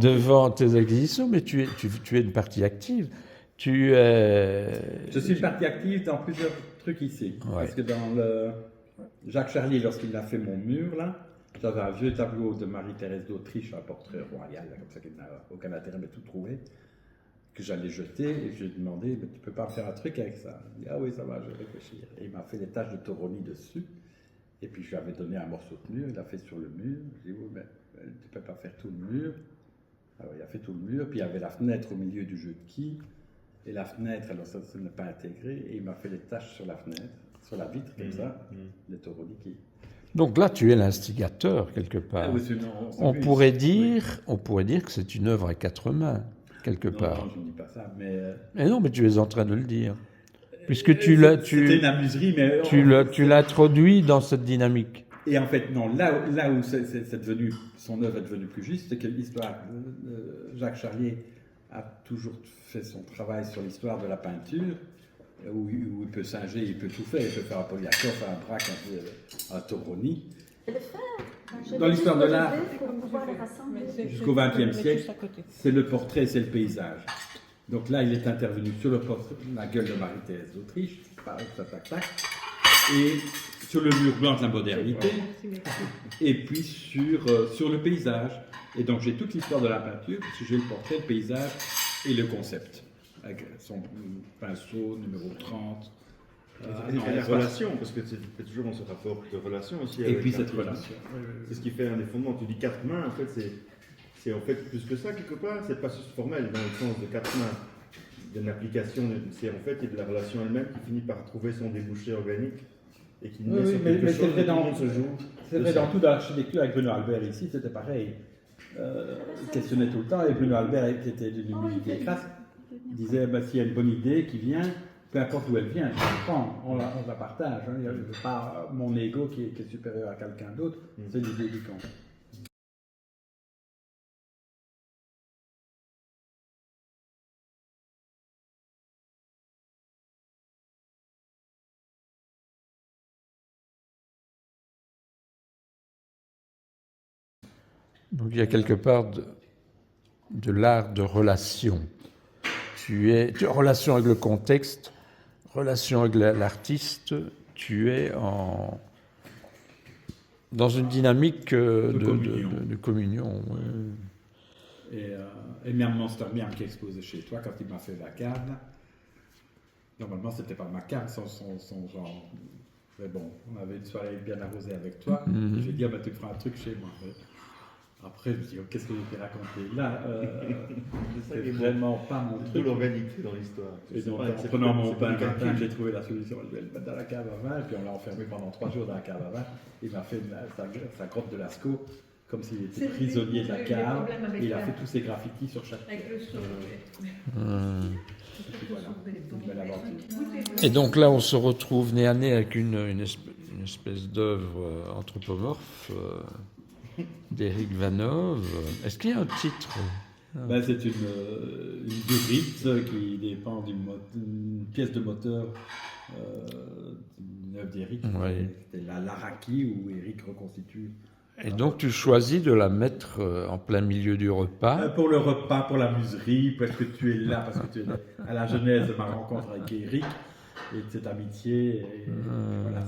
devant tes acquisitions, mais tu es une partie active. Je suis une partie active dans plusieurs trucs ici. Ouais. Parce que dans le Jacques Charlier, lorsqu'il a fait mon mur, là, j'avais un vieux tableau de Marie-Thérèse d'Autriche, un portrait royal, là, comme ça, qui n'a aucun intérêt, mais tout trouvé, que j'allais jeter. Et je lui ai demandé, mais tu peux pas faire un truc avec ça? Il dit, ah oui, ça va, je vais réfléchir. Et il m'a fait des taches de Toroni dessus. Et puis je lui avais donné un morceau de mur, il l'a fait sur le mur. J'ai dit, oui, mais tu peux pas faire tout le mur. Alors il a fait tout le mur, puis il y avait la fenêtre au milieu du jeu de quilles. Et la fenêtre, alors ça n'est pas intégré, et il m'a fait les taches sur la fenêtre, sur la vitre, comme ça, les Toroni qui... Donc là, tu es l'instigateur, quelque part. Ah oui, on pourrait dire que c'est une œuvre à quatre mains, quelque part. Non, je ne dis pas ça, mais... Mais non, mais tu es en train de le dire. Puisque c'était une amuserie, mais... Tu l'introduis dans cette dynamique. Et en fait, non, là où son œuvre est devenue plus juste, c'est que l'histoire... Jacques Charlier a toujours fait son travail sur l'histoire de la peinture, où il peut singer, il peut tout faire. Il peut faire un Poliakov, un Braque, un Toroni. Dans l'histoire de l'art, jusqu'au XXe siècle, c'est le portrait, c'est le paysage. Donc là, il est intervenu sur le portrait, la gueule de Marie-Thérèse d'Autriche, et sur le mur blanc de la modernité, et puis sur le paysage. Et donc j'ai toute l'histoire de la peinture, parce que j'ai le portrait, le paysage et le concept, avec son pinceau numéro 30. Et la relation, parce que tu es toujours dans ce rapport de relation aussi. Et puis cette relation. C'est ce qui fait un des fondements. Tu dis quatre mains, en fait, c'est en fait plus que ça, quelque part. C'est pas juste formel, dans le sens de quatre mains, d'une application. C'est en fait de la relation elle-même qui finit par trouver son débouché organique. Et qui naît sur quelque chose, c'est vrai tout le monde se joue. C'est vrai dans tout dans l'architecture avec Benoît Albert ici, c'était pareil. Il questionnait tout le temps, et Benoît Albert, qui était d'une humilité crasse, il disait bah, s'il y a une bonne idée qui vient, peu importe où elle vient, je la prends, on la partage. Hein. Il n'y a pas mon ego qui est supérieur à quelqu'un d'autre, c'est l'idée qui compte. Donc il y a quelque part de l'art de relation. Tu es en relation avec le contexte, relation avec l'artiste, tu es dans une dynamique de communion. Et même Monstermian qui exposait chez toi, quand il m'a fait la cave, normalement c'était pas ma cave, son genre. Mais bon, on avait une soirée bien arrosée avec toi, et j'ai dit, ah, bah, tu feras un truc chez moi. Après, je me suis dit, oh, qu'est-ce que j'ai raconté là c'est vraiment pas mon truc. Tout l'organique dans l'histoire. Et donc, en prenant mon pain matin, j'ai trouvé la solution. Je vais le mettre dans la cave à vin, et puis on l'a enfermé pendant 3 jours dans la cave à vin. Il m'a fait sa grotte de Lascaux, comme s'il était prisonnier de la cave. Et il a fait tous ses graffitis sur chaque pièce. Et donc là, on se retrouve nez à nez avec une espèce d'œuvre anthropomorphe d'Éric Vanove. Est-ce qu'il y a un titre? Ben, c'est une durite qui dépend d'une pièce de moteur d'une œuvre d'Éric. Oui. C'était la Laraki où Éric reconstitue. Et donc tu choisis de la mettre en plein milieu du repas. Pour le repas, pour la muserie, parce que tu es là, parce que tu es à la genèse de ma rencontre avec Éric et de cette amitié. Et, voilà,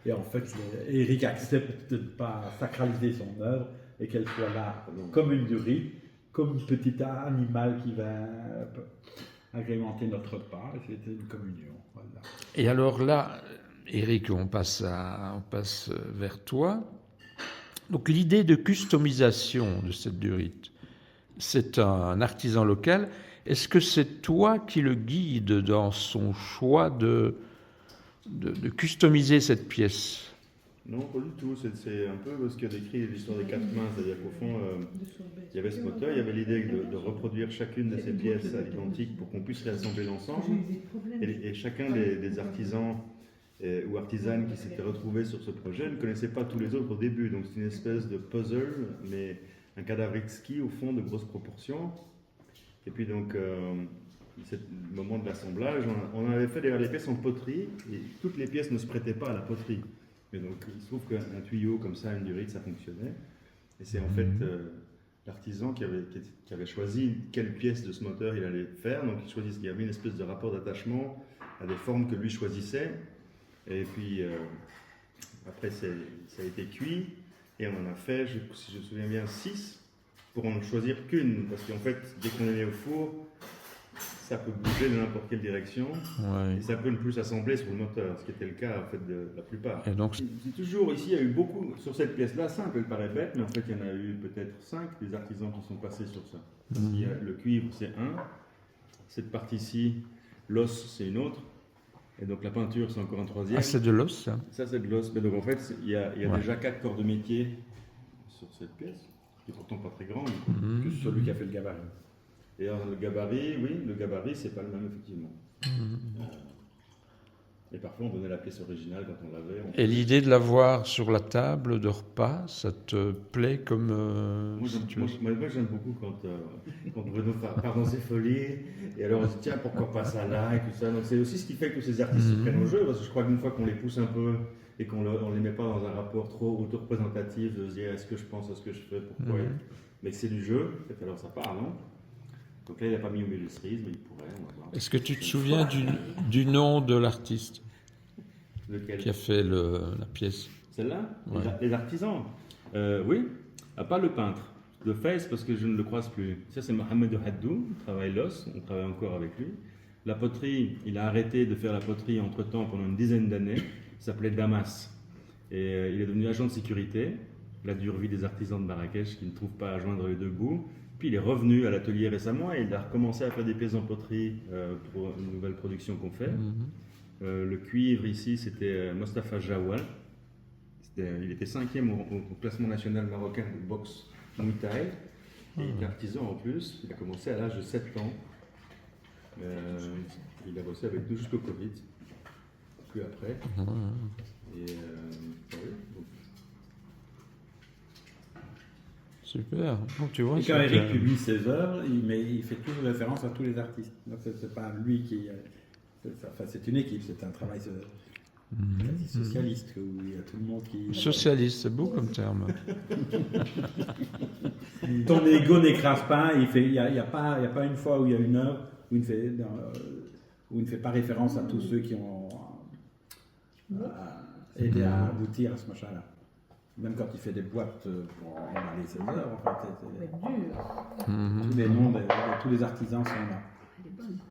et en fait, Éric accepte de ne pas sacraliser son œuvre et qu'elle soit là comme une durite, comme un petit animal qui va agrémenter notre repas. C'était une communion. Voilà. Et alors là, Éric, on passe vers toi. Donc l'idée de customisation de cette durite, c'est un artisan local. Est-ce que c'est toi qui le guide dans son choix de customiser cette pièce? Non, pas du tout. C'est un peu ce qu'a décrit l'histoire des quatre mains. C'est-à-dire qu'au fond, il y avait ce moteur, il y avait l'idée de reproduire chacune de ces pièces à l'identique pour qu'on puisse réassembler l'ensemble. Et chacun des artisans ou artisanes qui s'étaient retrouvés sur ce projet ne connaissaient pas tous les autres au début. Donc c'est une espèce de puzzle, mais un cadavre exquis au fond de grosses proportions. Et puis donc, c'est le moment de l'assemblage. On avait fait d'ailleurs les pièces en poterie, et toutes les pièces ne se prêtaient pas à la poterie. Mais donc il se trouve qu'un tuyau comme ça, une durite, ça fonctionnait. Et c'est en fait l'artisan qui avait choisi quelle pièce de ce moteur il allait faire. Donc il y avait une espèce de rapport d'attachement à des formes que lui choisissait. Et puis après ça a été cuit et on en a fait, si je me souviens bien, 6 pour en choisir qu'une. Parce qu'en fait, dès qu'on est né au four, ça peut bouger de n'importe quelle direction Ouais. et ça peut ne plus s'assembler sur le moteur, ce qui était le cas en fait de la plupart. Et donc, C'est toujours ici, il y a eu beaucoup sur cette pièce-là, simple, elle paraît bête, mais en fait il y en a eu peut-être 5 des artisans qui sont passés sur ça. Il y a le cuivre, c'est un, cette partie-ci, l'os, c'est une autre, et donc la peinture, c'est encore un troisième. ah, c'est de l'os, ça. Ça, c'est de l'os, mais donc en fait, il y a Ouais. déjà 4 corps de métier sur cette pièce, qui est pourtant pas très grande. Plus celui qui a fait le gabarit. Et alors, le gabarit, oui, le gabarit, c'est pas le même, effectivement. Et parfois, on donnait la pièce originale quand on l'avait. Et l'idée de l'avoir sur la table de repas, ça te plaît comme... Moi, j'aime beaucoup quand Bruno part dans ses folies, et alors on se dit tiens, pourquoi pas ça là, et tout ça. Donc c'est aussi ce qui fait que ces artistes se prennent au jeu, parce que je crois qu'une fois qu'on les pousse un peu, et qu'on ne les met pas dans un rapport trop auto-représentatif, de se dire est-ce que je pense à ce que je fais, pourquoi, mais que c'est du jeu, et alors ça part, non? Donc là, il n'a pas mis au milieu de cerise, mais il pourrait, on va voir. Est-ce que tu te souviens du nom de l'artiste Lequel? qui a fait la pièce? Celle-là? Ouais. Les artisans? Oui. Ah, pas le peintre. Le Fès, parce que je ne le croise plus. Ça, c'est Mohamed Haddou, il travaille l'os, on travaille encore avec lui. La poterie, il a arrêté de faire la poterie entre-temps pendant une dizaine d'années. Il s'appelait Damas. Et il est devenu agent de sécurité. La dure vie des artisans de Marrakech qui ne trouvent pas à joindre les deux bouts. Puis il est revenu à l'atelier récemment et il a recommencé à faire des pièces en poterie pour une nouvelle production qu'on fait. Le cuivre ici, c'était Mostafa Jawal. Il était 5e au classement national marocain de boxe Muay Thai. Et il était artisan en plus. Il a commencé à l'âge de 7 ans. Il a bossé avec nous jusqu'au Covid. Plus après. Et oui, donc. Super. Donc, tu vois, Et quand Eric publie ses œuvres, il fait toujours référence à tous les artistes. Donc c'est pas lui qui... c'est une équipe, c'est un travail quasi socialiste, où il y a tout le monde qui... Socialiste, c'est beau comme terme. Ton ego n'écrase pas, il y a pas une fois où il y a une œuvre où il ne fait pas référence à tous ceux qui ont aidé à aboutir à ce machin-là. Même quand il fait des boîtes pour emballer ses œuvres, en fait, tous les noms de tous les artisans sont là.